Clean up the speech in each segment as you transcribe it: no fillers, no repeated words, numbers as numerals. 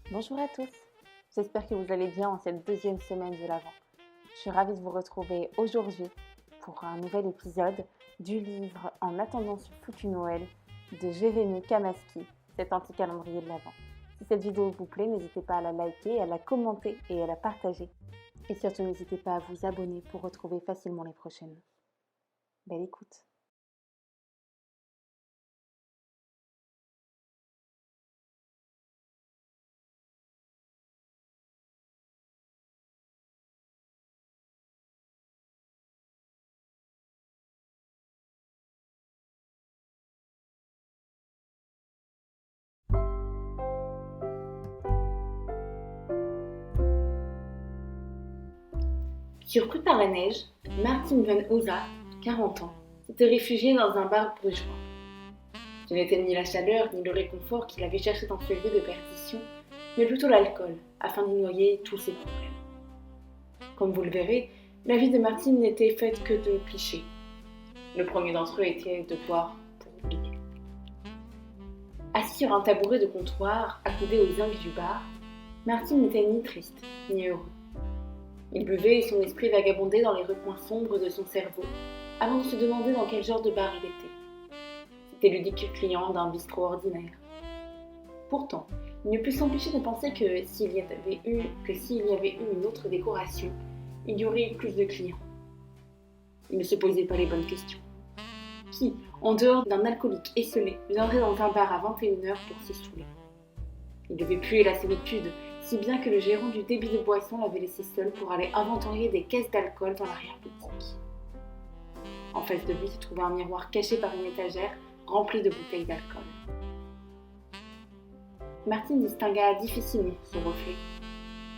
Bonjour à tous, j'espère que vous allez bien en cette deuxième semaine de l'Avent. Je suis ravie de vous retrouver aujourd'hui pour un nouvel épisode du livre En attendant ce foutu Noël de Jérémy Kamaski, cet anti-calendrier de l'Avent. Si cette vidéo vous plaît, n'hésitez pas à la liker, à la commenter et à la partager. Et surtout, n'hésitez pas à vous abonner pour retrouver facilement les prochaines. Belle écoute! Surpris par la neige, Martin van Oza, 40 ans, s'était réfugié dans un bar brugeois. Ce n'était ni la chaleur ni le réconfort qu'il avait cherché dans ce lieu de perdition, mais plutôt l'alcool, afin d'y noyer tous ses problèmes. Comme vous le verrez, la vie de Martin n'était faite que de clichés. Le premier d'entre eux était de boire pour oublier. Assis sur un tabouret de comptoir, accoudé aux zincs du bar, Martin n'était ni triste, ni heureux. Il buvait et son esprit vagabondait dans les recoins sombres de son cerveau, avant de se demander dans quel genre de bar il était. C'était l'unique client d'un bistrot ordinaire. Pourtant, il ne put s'empêcher de penser que s'il y avait eu une autre décoration, il y aurait eu plus de clients. Il ne se posait pas les bonnes questions. Qui, en dehors d'un alcoolique esseulé, viendrait dans un bar à 21h pour se saouler? Il devait puer la solitude, si bien que le gérant du débit de boissons l'avait laissé seul pour aller inventorier des caisses d'alcool dans l'arrière-boutique. En face de lui se trouvait un miroir caché par une étagère remplie de bouteilles d'alcool. Martin distingua difficilement son reflet.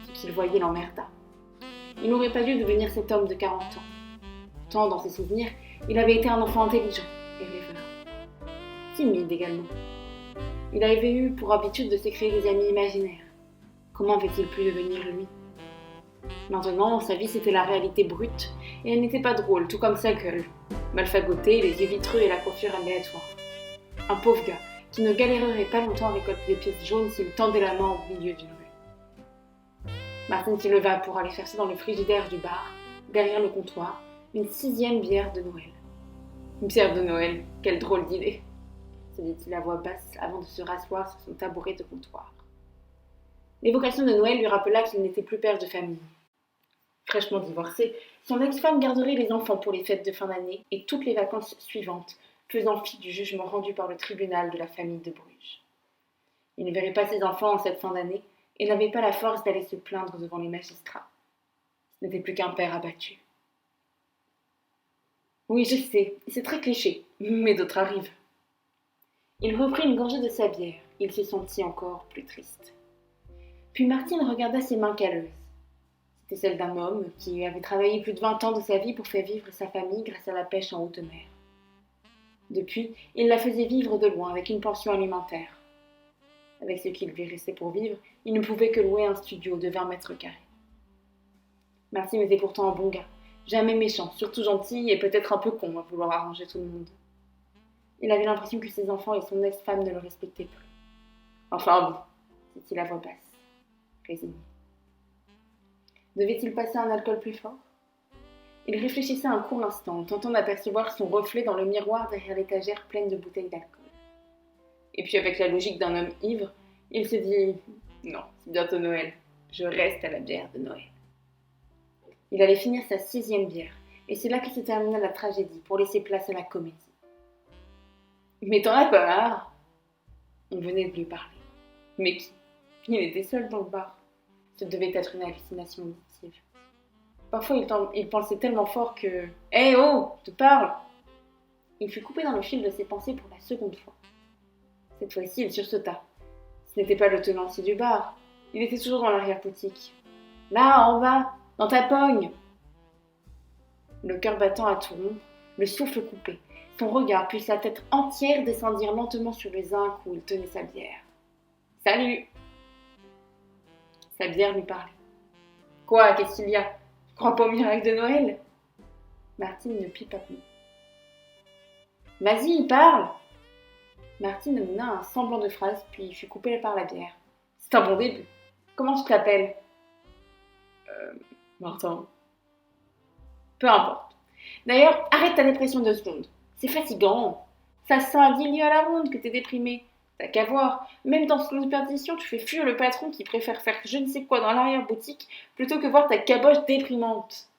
Ce qu'il voyait l'emmerda. Il n'aurait pas dû devenir cet homme de 40 ans. Pourtant, dans ses souvenirs, il avait été un enfant intelligent et rêveur. Timide également. Il avait eu pour habitude de se créer des amis imaginaires. Comment avait-il pu devenir lui? Maintenant, sa vie c'était la réalité brute, et elle n'était pas drôle, tout comme sa gueule. Mal fagotée, les yeux vitreux et la coiffure aléatoire. Un pauvre gars qui ne galérerait pas longtemps à récolter des pièces jaunes s'il tendait la main au milieu d'une rue. Martin s'y leva pour aller chercher dans le frigidaire du bar, derrière le comptoir, une 6e bière de Noël. Une bière de Noël, quelle drôle d'idée! Se dit-il à voix basse avant de se rasseoir sur son tabouret de comptoir. L'évocation de Noël lui rappela qu'il n'était plus père de famille. Fraîchement divorcé, son ex-femme garderait les enfants pour les fêtes de fin d'année et toutes les vacances suivantes, faisant fi du jugement rendu par le tribunal de la famille de Bruges. Il ne verrait pas ses enfants en cette fin d'année et n'avait pas la force d'aller se plaindre devant les magistrats. Ce n'était plus qu'un père abattu. Oui, je sais, c'est très cliché, mais d'autres arrivent. Il reprit une gorgée de sa bière. Il se sentit encore plus triste. Puis Martine regarda ses mains calleuses. C'était celle d'un homme qui avait travaillé plus de 20 ans de sa vie pour faire vivre sa famille grâce à la pêche en haute mer. Depuis, il la faisait vivre de loin avec une pension alimentaire. Avec ce qu'il lui restait pour vivre, il ne pouvait que louer un studio de 20 mètres carrés. Martine était pourtant un bon gars, jamais méchant, surtout gentil et peut-être un peu con à vouloir arranger tout le monde. Il avait l'impression que ses enfants et son ex-femme ne le respectaient plus. Enfin bon, dit-il à voix basse, résigné. Devait-il passer un alcool plus fort? Il réfléchissait un court instant, tentant d'apercevoir son reflet dans le miroir derrière l'étagère pleine de bouteilles d'alcool. Et puis avec la logique d'un homme ivre, il se dit « Non, c'est bientôt Noël, je reste à la bière de Noël. » Il allait finir sa 6e bière, et c'est là que se termina la tragédie pour laisser place à la comédie. « Mais t'en as pas marre ?» On venait de lui parler. Mais qui? Il était seul dans le bar. Ce devait être une hallucination auditive. Parfois, il pensait tellement fort que « Hé, oh, je te parle !» Il fut coupé dans le fil de ses pensées pour la seconde fois. Cette fois-ci, il sursauta. Ce n'était pas le tenancier du bar. Il était toujours dans l'arrière-boutique. « Là, en bas, dans ta pogne !» Le cœur battant à tout rompre, le souffle coupé, son regard puis sa tête entière descendirent lentement sur le zinc où il tenait sa bière. « Salut !» Sa bière lui parlait. « Quoi, qu'est-ce qu'il y a? Tu crois pas au miracle de Noël ?» Martine ne pipa plus. « Vas-y, parle !» Martine mena un semblant de phrase, puis fut coupée par la bière. « C'est un bon début. Comment tu t'appelles ? Martin. Peu importe. D'ailleurs, arrête ta dépression 2 secondes. C'est fatigant. Ça sent à 10 lieues à la ronde que t'es déprimé. T'as qu'à voir. Même dans ce lot de perdition, tu fais fuir le patron qui préfère faire je ne sais quoi dans l'arrière-boutique plutôt que voir ta caboche déprimante.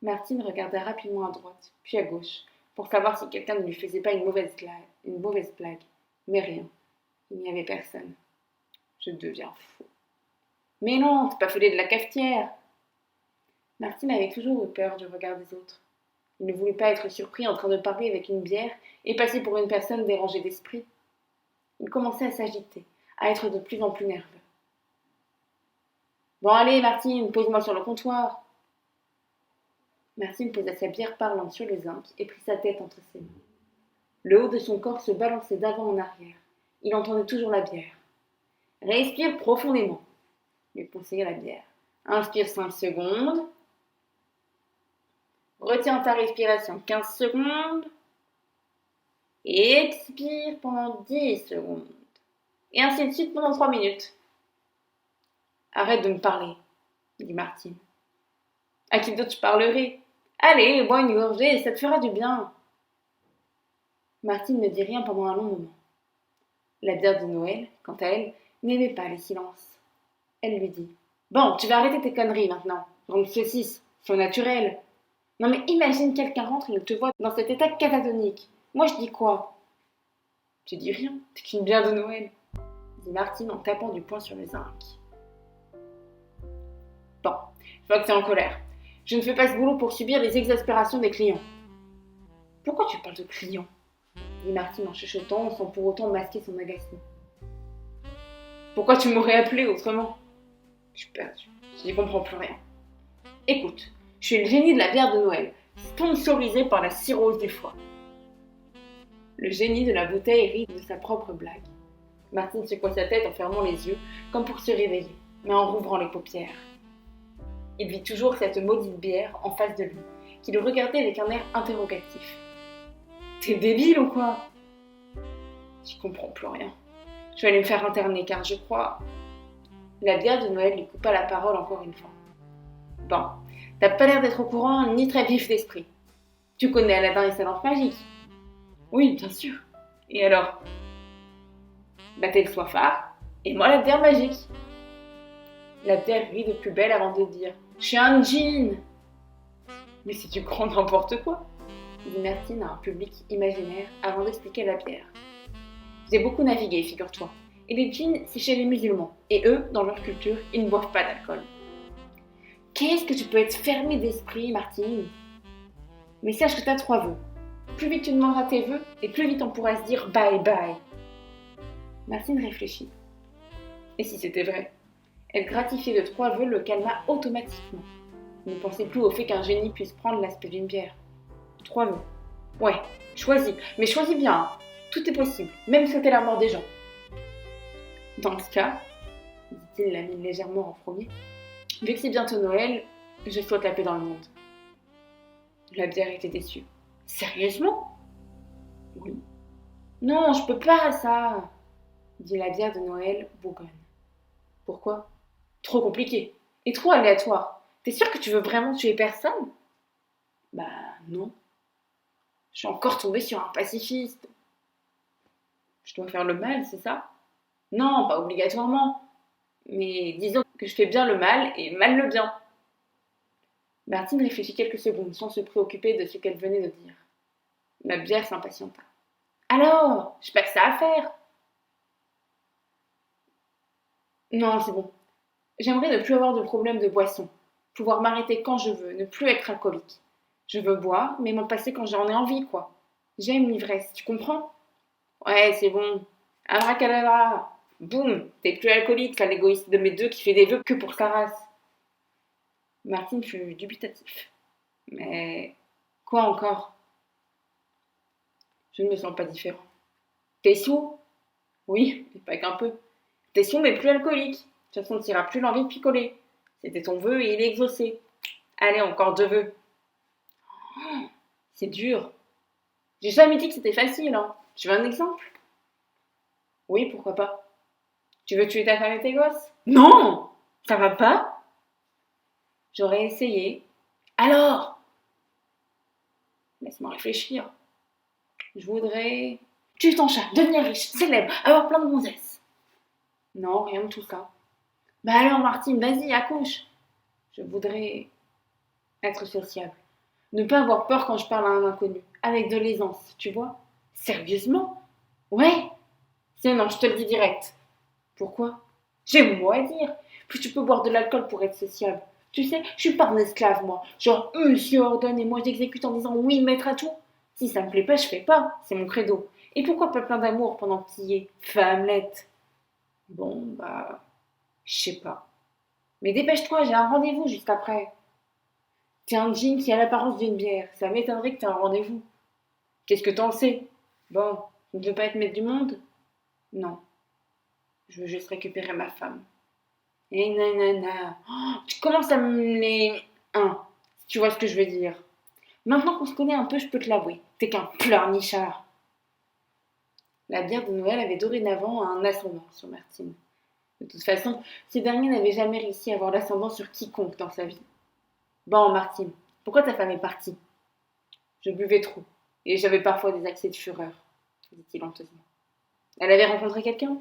Martine regarda rapidement à droite, puis à gauche, pour savoir si quelqu'un ne lui faisait pas une mauvaise blague. Mais rien. Il n'y avait personne. Je deviens fou. Mais non, c'est pas Follet de la cafetière. Martine avait toujours eu peur du regard des autres. Il ne voulait pas être surpris en train de parler avec une bière et passer pour une personne dérangée d'esprit. Il commençait à s'agiter, à être de plus en plus nerveux. Bon allez, Martine, pose-moi sur le comptoir. Martine posa sa bière parlante sur le zinc et prit sa tête entre ses mains. Le haut de son corps se balançait d'avant en arrière. Il entendait toujours la bière. Respire profondément, lui conseillait la bière. Inspire 5 secondes. Retiens ta respiration 15 secondes. Et expire pendant 10 secondes. Et ainsi de suite pendant 3 minutes. Arrête de me parler, dit Martine. À qui d'autre je parlerai ? Allez, bois une gorgée, ça te fera du bien. Martine ne dit rien pendant un long moment. La bière de Noël, quant à elle, n'aimait pas les silences. Elle lui dit « Bon, tu vas arrêter tes conneries maintenant. Ronde saucisse, faut naturel. Non mais imagine quelqu'un rentre et il te voit dans cet état catatonique. Moi je dis quoi ?» Tu dis rien, c'est qu'une bière de Noël, dit Martine en tapant du poing sur le zinc. Bon, je vois que t'es en colère. Je ne fais pas ce boulot pour subir les exaspérations des clients. Pourquoi tu parles de clients ? Dit Martine en chuchotant sans pour autant masquer son agacement. Pourquoi tu m'aurais appelé autrement ? Je suis perdue, je n'y comprends plus rien. Écoute, je suis le génie de la bière de Noël, sponsorisé par la cirrhose du foie. Le génie de la bouteille rit de sa propre blague. Martine secoua sa tête en fermant les yeux, comme pour se réveiller, mais en rouvrant les paupières. Il vit toujours cette maudite bière en face de lui, qui le regardait avec un air interrogatif. T'es débile ou quoi ? J'y comprends plus rien. Je vais aller me faire interner car je crois... La bière de Noël lui coupa la parole encore une fois. Bon, t'as pas l'air d'être au courant ni très vif d'esprit. Tu connais Aladdin et sa lampe magique ? Oui, bien sûr. Et alors ? Bah t'es le soifard, et moi la bière magique. La bière rit de plus belle avant de dire « Je suis un djinn !» Mais c'est du grand n'importe quoi, dit Martine à un public imaginaire avant d'expliquer la bière. J'ai beaucoup navigué, figure-toi. Et les djinns, c'est chez les musulmans. Et eux, dans leur culture, ils ne boivent pas d'alcool. Qu'est-ce que tu peux être fermée d'esprit, Martine ? Mais sache que t'as 3 vœux. Plus vite tu demanderas tes vœux, et plus vite on pourra se dire bye bye. Martine réfléchit. Et si c'était vrai ? Être gratifiée de 3 vœux le calma automatiquement. Il ne pensait plus au fait qu'un génie puisse prendre l'aspect d'une bière. 3 vœux. Ouais, choisis. Mais choisis bien, hein. Tout est possible, même souhaiter la mort des gens. Dans ce cas, dit-il la mine légèrement en premier, vu que c'est bientôt Noël, je souhaite la paix dans le monde. La bière était déçue. Sérieusement ? Oui. Non, je peux pas, ça, dit la bière de Noël bougonne. Pourquoi ? Trop compliqué. Et trop aléatoire. T'es sûr que tu veux vraiment tuer personne ? Bah non. Je suis encore tombée sur un pacifiste. Je dois faire le mal, c'est ça ? Non, pas obligatoirement. Mais disons que je fais bien le mal et mal le bien. Martine réfléchit quelques secondes sans se préoccuper de ce qu'elle venait de dire. La bière s'impatienta. Alors, j'ai pas que ça à faire. Non, c'est bon. J'aimerais ne plus avoir de problème de boisson, pouvoir m'arrêter quand je veux, ne plus être alcoolique. Je veux boire, mais m'en passer quand j'en ai envie, quoi. J'aime l'ivresse, tu comprends ? Ouais, c'est bon. Abracadabra. Boum, t'es plus alcoolique, ça l'égoïste de mes deux qui fait des vœux que pour sa race. Martine fut dubitatif. Mais quoi encore ? Je ne me sens pas différent. T'es sous ? Oui, mais pas qu'un peu. T'es sous mais plus alcoolique. Tu ne sentiras plus l'envie de picoler. C'était ton vœu et il est exaucé. Allez, encore 2 vœux. Oh, c'est dur. J'ai jamais dit que c'était facile, hein. Tu veux un exemple ? Oui, pourquoi pas. Tu veux tuer ta femme et tes gosses? Non! Ça va pas? J'aurais essayé. Alors? Laisse-moi réfléchir. Je voudrais tuer ton chat, devenir riche, célèbre, avoir plein de gonzesses. Non, rien de tout ça. Bah alors, Martine, vas-y, accouche. Je voudrais être sociable. Ne pas avoir peur quand je parle à un inconnu. Avec de l'aisance, tu vois? Sérieusement? Ouais. Sinon, je te le dis direct. Pourquoi? J'ai mon mot à dire. Puis tu peux boire de l'alcool pour être sociable. Tu sais, je suis pas un esclave, moi. Genre, monsieur ordonne et moi j'exécute en disant oui, maître à tout. Si ça me plaît pas, je fais pas. C'est mon credo. Et pourquoi pas plein d'amour pendant que t'y es? Femmelette. Bon, bah, je sais pas. Mais dépêche-toi, j'ai un rendez-vous juste après. T'es un jean qui a l'apparence d'une bière. Ça m'étonnerait que t'aies un rendez-vous. Qu'est-ce que t'en sais? Bon, tu ne veux pas être maître du monde? Non. Je veux juste récupérer ma femme. Et nanana. Oh, tu commences à me les... si tu vois ce que je veux dire. Maintenant qu'on se connaît un peu, je peux te l'avouer. T'es qu'un pleurnichard. La bière de Noël avait dorénavant un ascendant sur Martine. De toute façon, ce dernier n'avait jamais réussi à avoir l'ascendant sur quiconque dans sa vie. Bon, Martine, pourquoi ta femme est partie? Je buvais trop, et j'avais parfois des accès de fureur, dit-il honteusement. Elle avait rencontré quelqu'un?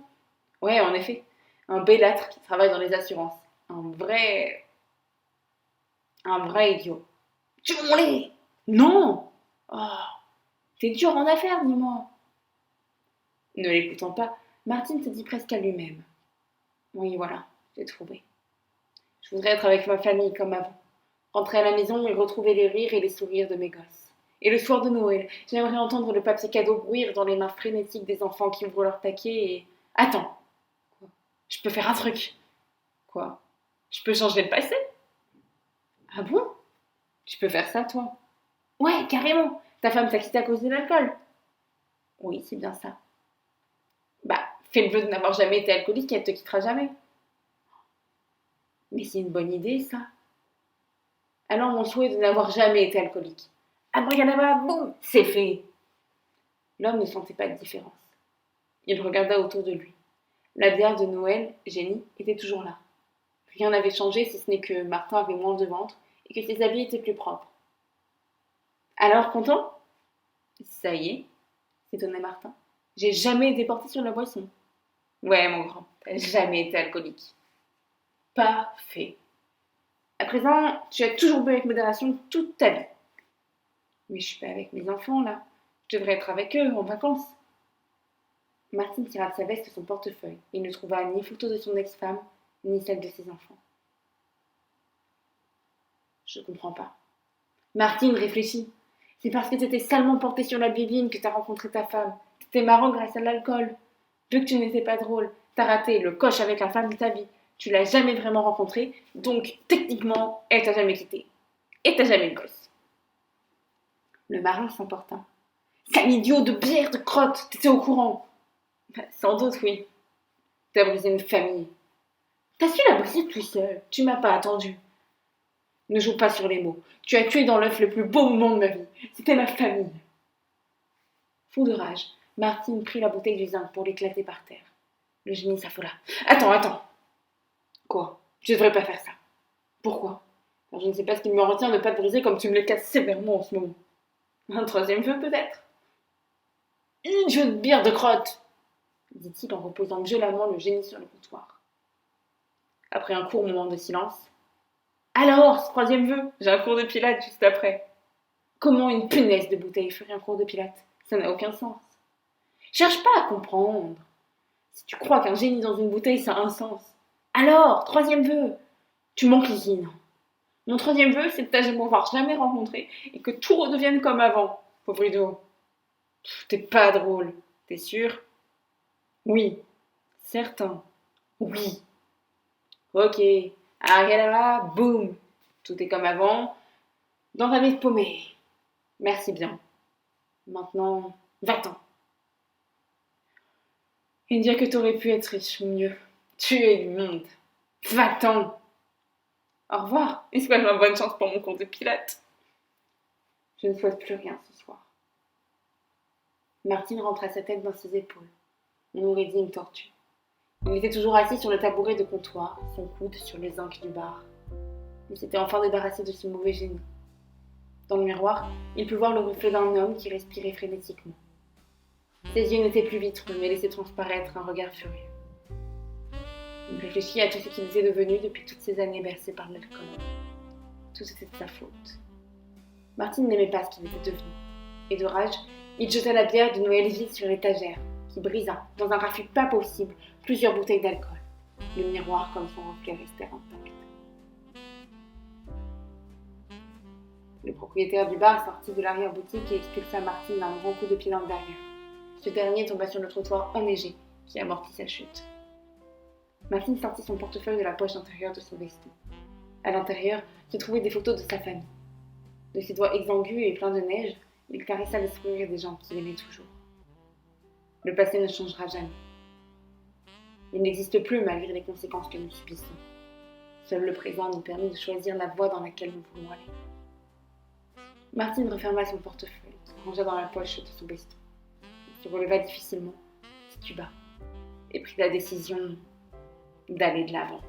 Ouais, en effet. Un bellâtre qui travaille dans les assurances. Un vrai idiot. Tu mon lait? Non! Oh, t'es dur en affaires, dis-moi. Ne l'écoutant pas, Martine se dit presque à lui-même. Oui, voilà, j'ai trouvé. Je voudrais être avec ma famille comme avant. Rentrer à la maison et retrouver les rires et les sourires de mes gosses. Et le soir de Noël, j'aimerais entendre le papier cadeau bruire dans les mains frénétiques des enfants qui ouvrent leur paquet et... Attends! Quoi? Je peux faire un truc. Quoi? Je peux changer le passé? Ah bon? Tu peux faire ça, toi? Ouais, carrément. Ta femme t'a quitté à cause de l'alcool. Oui, c'est bien ça. Bah, fais le vœu de n'avoir jamais été alcoolique et elle te quittera jamais. Mais c'est une bonne idée, ça. Alors mon souhait est de n'avoir jamais été alcoolique. Abracadabra, boum, c'est fait. L'homme ne sentait pas de différence. Il regarda autour de lui. La bière de Noël, Jenny, était toujours là. Rien n'avait changé si ce n'est que Martin avait moins de ventre et que ses habits étaient plus propres. Alors, content? Ça y est, s'étonnait Martin. J'ai jamais été porté sur la boisson. Ouais, mon grand, t'as jamais été alcoolique. Parfait. À présent, tu as toujours bu avec modération toute ta vie. Mais je suis pas avec mes enfants, là. Je devrais être avec eux, en vacances. Martine tira de sa veste son portefeuille et ne trouva ni photo de son ex-femme, ni celle de ses enfants. Je comprends pas. Martine, réfléchis. C'est parce que t'étais salement portée sur la bibine que t'as rencontré ta femme. T'étais marrant grâce à l'alcool. Vu que tu n'étais pas drôle, t'as raté le coche avec la femme de ta vie. Tu l'as jamais vraiment rencontrée, donc techniquement, elle t'a jamais quitté. Et t'as jamais eu de gosse. Le marin s'emporta. Sale idiot de bière, de crotte, t'étais au courant. Sans doute, oui. T'as brisé une famille. T'as su la briser tout seul. Tu m'as pas attendu. Ne joue pas sur les mots. Tu as tué dans l'œuf le plus beau moment de ma vie. C'était ma famille. Fou de rage, Martine prit la bouteille du zinc pour l'éclater par terre. Le génie s'affola. Attends. Quoi? Tu devrais pas faire ça. Pourquoi? Car je ne sais pas ce qui me retient de pas te briser comme tu me les casses sévèrement en ce moment. Un troisième feu, peut-être? Idiot de bière de crotte! Dit-il en reposant violemment le génie sur le comptoir. Après un court moment de silence. Alors, ce troisième vœu, j'ai un cours de pilates juste après. Comment une punaise de bouteille ferait un cours de pilates? Ça n'a aucun sens. Cherche pas à comprendre. Si tu crois qu'un génie dans une bouteille, ça a un sens. Alors, troisième vœu, tu m'encuisines. Mon troisième vœu, c'est de ne m'avoir jamais rencontré et que tout redevienne comme avant, pauvre idiot. T'es pas drôle, t'es sûr? Oui, certain. Oui. Ok. Agadara, boum. Tout est comme avant. Dans ta vie de paumée. Merci bien. Maintenant, va-t'en. Et dire que t'aurais pu être riche ou mieux. Tuer du monde. Va-t'en. Au revoir. Et souhaite-moi bonne chance pour mon cours de pilates. Je ne souhaite plus rien ce soir. Martine rentra sa tête dans ses épaules. On aurait dit une tortue. Il était toujours assis sur le tabouret de comptoir, son coude sur les zincs du bar. Il s'était enfin débarrassé de ce mauvais génie. Dans le miroir, il put voir le reflet d'un homme qui respirait frénétiquement. Ses yeux n'étaient plus vitreux, mais laissaient transparaître un regard furieux. Il réfléchit à tout ce qu'il était devenu depuis toutes ces années bercé par l'alcool. Tout était de sa faute. Martine n'aimait pas ce qu'il était devenu. Et de rage, il jeta la bière de Noël vide sur l'étagère, qui brisa, dans un raffut pas possible, plusieurs bouteilles d'alcool. Le miroir, comme son reflet, restèrent intacts. Le propriétaire du bar sortit de l'arrière-boutique et expulsa Martine d'un grand coup de pied dans le derrière. Ce dernier tomba sur le trottoir enneigé, qui amortit sa chute. Martine sortit son portefeuille de la poche intérieure de son veston. À l'intérieur se trouvaient des photos de sa famille. De ses doigts exangus et pleins de neige, il caressa les sourires des gens qu'il aimait toujours. Le passé ne changera jamais. Il n'existe plus malgré les conséquences que nous subissons. Seul le présent nous permet de choisir la voie dans laquelle nous voulons aller. Martine referma son portefeuille, se rangea dans la poche de son veston. Il se releva difficilement, tituba, et prit la décision d'aller de l'avant.